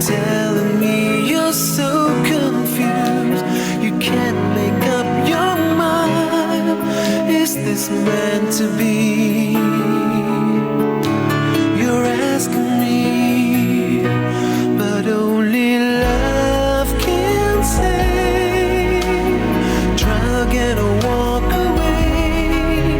telling me you're so confused. You can't make up your mind. Is this meant to be? You're asking me, but only love can say. Drug and walk away,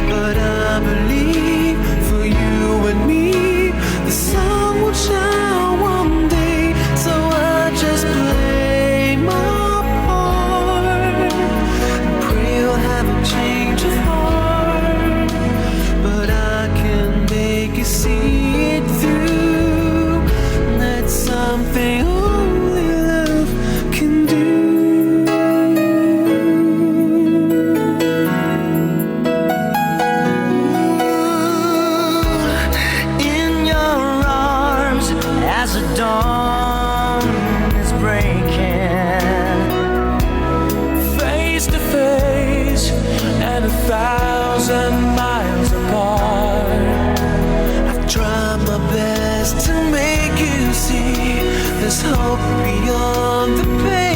but I believe for you and me, the sun will shine one day. So I just play my part and pray you'll have a change of heart. But I can make you see it through. That's something only love can do. In your arms as the dawn is breaking, face to face and 1,000 miles apart. I've tried my best to make you see there's hope beyond the pain.